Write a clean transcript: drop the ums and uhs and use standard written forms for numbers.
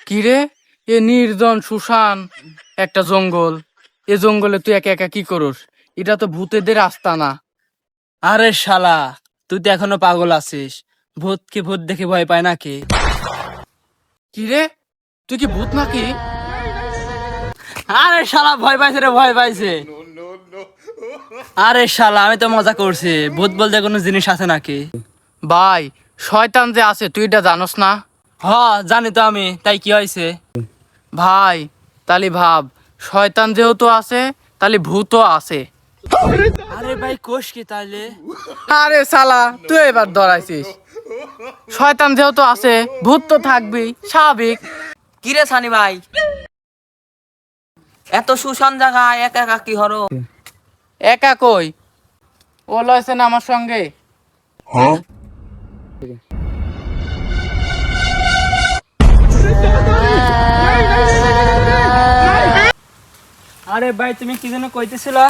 কিরে, এ নির্জন শুশান একটা জঙ্গল। এ জঙ্গলে তুই একা একা কি করস? এটা তো ভূতেদের আস্তানা। আরে শালা, তুই তো এখনো পাগল আছিস। ভূত কি ভূত দেখে ভয় পায় নাকি? কিরে, তুই কি ভূত নাকি? আরে শালা ভয় পাইছে রে, ভয় পাইছে। আরে শালা, আমি তো মজা করছি। ভূত বলতে কোনো জিনিস আছে নাকি? ভাই, শয়তান যে আছে তুই এটা জানোস না? হ, জানি তো আমি, তাই কি হয়েছে? ভাই, তালি ভাব, শয়তান যেহেতু আছে তালি ভূতও আছে। আরে ভাই, কোষ কি তাইলে? আরে শালা, তুই এবার ধরাইছিস। শয়তান যেহেতু আছে ভূত তো থাকবেই, স্বাভাবিক। কিরে সানি ভাই, এত সুশান জায়গায় একা একা কি হরো? একা কই, ও লয়েছে না আমার সঙ্গে। আরে ভাই, তুমি কি যেন কইতেছিলা?